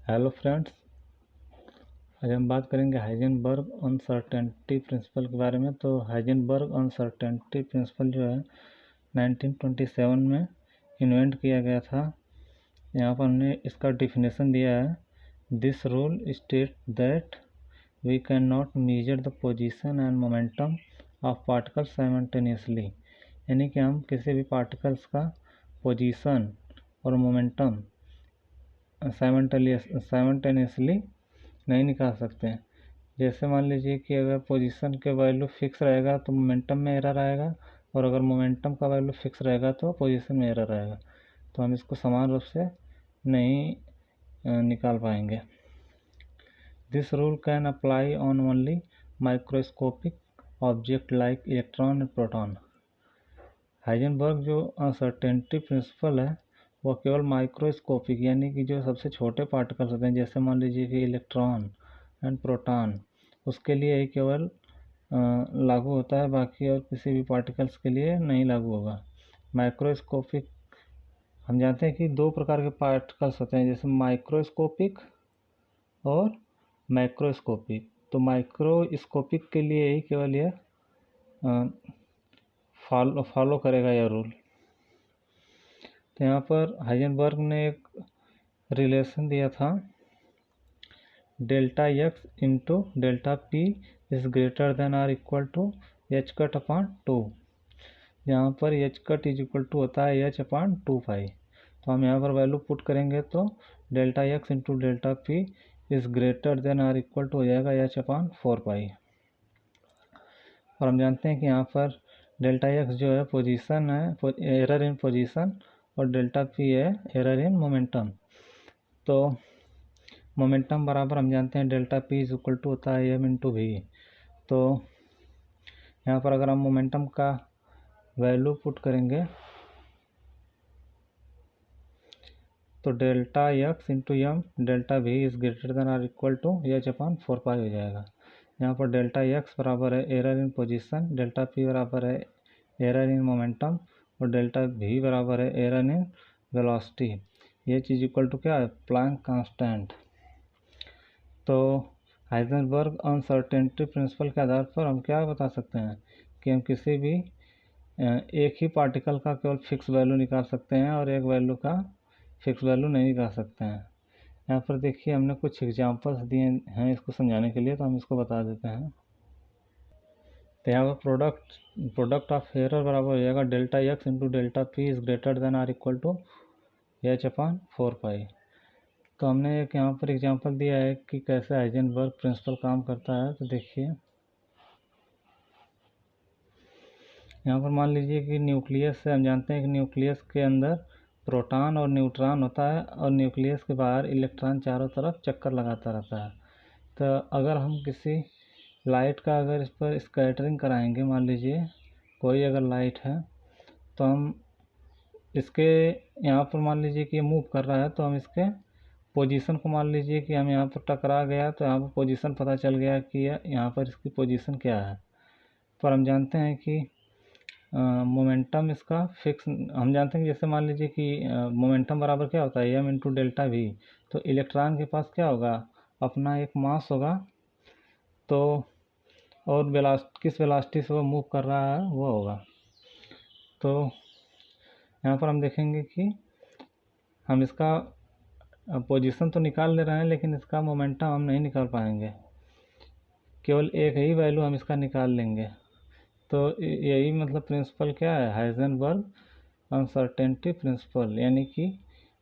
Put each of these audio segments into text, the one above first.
Hello friends, आज हम बात करेंगे हाइजेनबर्ग अनसर्टेनिटी प्रिंसिपल के बारे में। तो हाइजेनबर्ग अनसर्टेनिटी प्रिंसिपल जो है 1927 में इन्वेंट किया गया था। यहाँ पर हमने इसका डिफिनेशन दिया है। This rule state that we can not measure the position and momentum of particles simultaneously, यानी कि हम किसी भी पार्टिकल्स का पोजीशन और मोमेंटम साइमल्टेनियसली नहीं निकाल सकते हैं। जैसे मान लीजिए कि अगर पोजीशन के वैल्यू फिक्स रहेगा तो मोमेंटम में एरर आएगा, और अगर मोमेंटम का वैल्यू फिक्स रहेगा तो पोजीशन में एरर आएगा। तो हम इसको समान रूप से नहीं निकाल पाएंगे। This rule can apply on only microscopic object like electron and proton. Heisenberg जो अनसर्टेनिटी प्रिंसिपल है वो केवल माइक्रोस्कोपिक यानी कि जो सबसे छोटे पार्टिकल्स होते हैं, जैसे मान लीजिए कि इलेक्ट्रॉन एंड प्रोटॉन, उसके लिए ही केवल लागू होता है, बाकी और किसी भी पार्टिकल्स के लिए नहीं लागू होगा। माइक्रोस्कोपिक हम जानते हैं कि दो प्रकार के पार्टिकल्स होते हैं, जैसे माइक्रोस्कोपिक और मैक्रोस्कोपिक। तो माइक्रोस्कोपिक के लिए ही केवल यह फॉलो करेगा यह रूल। तो यहाँ पर हाइजेनबर्ग ने एक रिलेशन दिया था, delta X into delta P is greater than or equal to H cut upon 2, यहाँ पर H cut is equal to होता है एच अपॉन 2 पाई। तो हम यहाँ पर वैल्यू पुट करेंगे तो delta X into delta P is greater than or equal to हो जाएगा एच अपॉन 4 पाई। और हम जानते हैं कि यहाँ पर डेल्टा एक्स जो है पोजीशन है, एरर इन पोजीशन, और डेल्टा पी है एरर इन मोमेंटम। तो मोमेंटम बराबर हम जानते हैं delta P is equal to होता है एम इंटू वी। तो यहाँ पर अगर हम मोमेंटम का वैल्यू पुट करेंगे तो delta X into M delta V is greater than or equal to H upon 4 pi हो जाएगा। यहाँ पर डेल्टा एक्स बराबर है error in position, delta P बराबर है एरर इन मोमेंटम, और डेल्टा वी बराबर है एरर इन वेलोसिटी। ये चीज़ इक्वल टू क्या है, प्लैंक कांस्टेंट। तो हाइजेनबर्ग अनसर्टेनिटी प्रिंसिपल के आधार पर हम क्या बता सकते हैं कि हम किसी भी एक ही पार्टिकल का केवल फिक्स वैल्यू निकाल सकते हैं और एक वैल्यू का फिक्स वैल्यू नहीं निकाल सकते हैं। यहाँ पर देखिए हमने कुछ एग्जांपल्स दिए हैं इसको समझाने के लिए, तो हम इसको बता देते हैं। तो यहाँ पर प्रोडक्ट ऑफ एरर बराबर हो जाएगा delta X into delta P is greater than or equal to H upon 4 pi. तो हमने एक यहाँ पर एग्जांपल दिया है कि कैसे हाइजेनबर्ग प्रिंसिपल काम करता है। तो देखिए यहाँ पर मान लीजिए कि न्यूक्लियस से हम जानते हैं कि न्यूक्लियस के अंदर प्रोटॉन और न्यूट्रॉन होता है, और न्यूक्लियस के बाहर इलेक्ट्रॉन चारों तरफ चक्कर लगाता रहता है। तो अगर हम किसी लाइट का अगर इस पर स्कैटरिंग कराएंगे, मान लीजिए कोई अगर लाइट है, तो हम इसके यहाँ पर मान लीजिए कि ये मूव कर रहा है, तो हम इसके पोजीशन को मान लीजिए कि हम यहाँ पर टकरा गया, तो यहाँ पर पोजीशन पता चल गया कि यहाँ पर इसकी पोजीशन क्या है। पर हम जानते हैं कि मोमेंटम इसका फिक्स हम जानते हैं कि जैसे मान लीजिए कि मोमेंटम बराबर क्या होता है एम इंटू डेल्टा वी। तो इलेक्ट्रॉन के पास क्या होगा, अपना एक मास होगा, तो और किस वेलोसिटी से वो मूव कर रहा है वो होगा। तो यहाँ पर हम देखेंगे कि हम इसका पोजीशन तो निकाल ले रहे हैं, लेकिन इसका मोमेंटम हम नहीं निकाल पाएंगे, केवल एक ही वैल्यू हम इसका निकाल लेंगे। तो यही मतलब प्रिंसिपल क्या है, हाइजेनबर्ग अनसर्टेनिटी प्रिंसिपल, यानी कि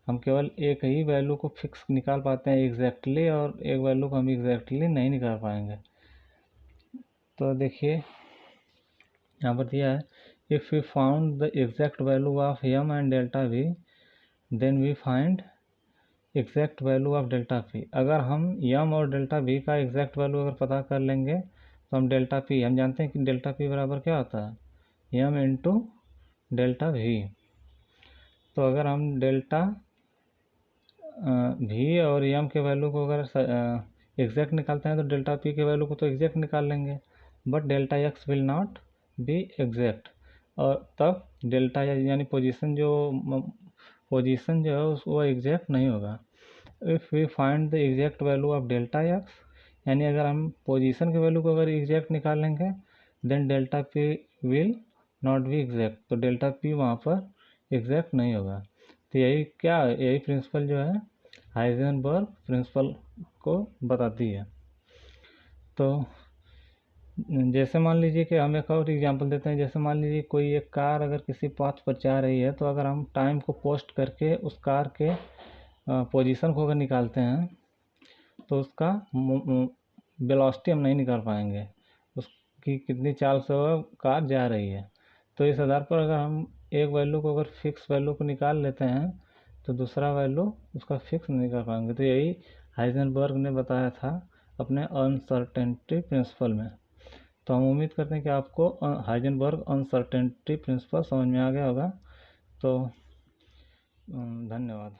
हम केवल एक ही वैल्यू को फिक्स निकाल पाते हैं एग्जैक्टली, और एक वैल्यू को हम एग्जैक्टली नहीं निकाल पाएंगे। तो देखिए यहाँ पर दिया है, if we found the exact value of M and delta V then we find exact value of delta P. अगर हम एम और डेल्टा वी का एग्जैक्ट वैल्यू अगर पता कर लेंगे तो हम डेल्टा पी, हम जानते हैं कि डेल्टा पी बराबर क्या होता है एम इंटू डेल्टा वी। तो अगर हम डेल्टा वी और एम के वैल्यू को अगर एग्जैक्ट निकालते हैं तो डेल्टा पी के वैल्यू को तो एग्जैक्ट निकाल लेंगे, but delta x will not be exact. और तब डेल्टा यानी पोजीशन जो है वो एग्जैक्ट नहीं होगा। If we find the exact value of delta X, यानी अगर हम पोजीशन के वैल्यू को अगर एग्जैक्ट निकालेंगे then delta P will not be exact, तो डेल्टा पी वहाँ पर एग्जैक्ट नहीं होगा। तो यही प्रिंसिपल जो है हाइजेनबर्ग प्रिंसिपल को बताती है। तो जैसे मान लीजिए कि हम एक और एग्जांपल देते हैं, जैसे मान लीजिए कोई एक कार अगर किसी पाथ पर जा रही है, तो अगर हम टाइम को पोस्ट करके उस कार के पोजीशन को अगर निकालते हैं तो उसका वेलोसिटी हम नहीं निकाल पाएंगे, उसकी कितनी चाल से वह कार जा रही है। तो इस आधार पर अगर हम एक वैल्यू को अगर फिक्स वैल्यू को निकाल लेते हैं तो दूसरा वैल्यू उसका फिक्स नहीं कर पाएंगे। तो यही हाइजेनबर्ग ने बताया था अपने अनसर्टेनिटी प्रिंसिपल में। तो हम उम्मीद करते हैं कि आपको हाइजेनबर्ग अनसर्टेनिटी प्रिंसिपल समझ में आ गया होगा। तो धन्यवाद।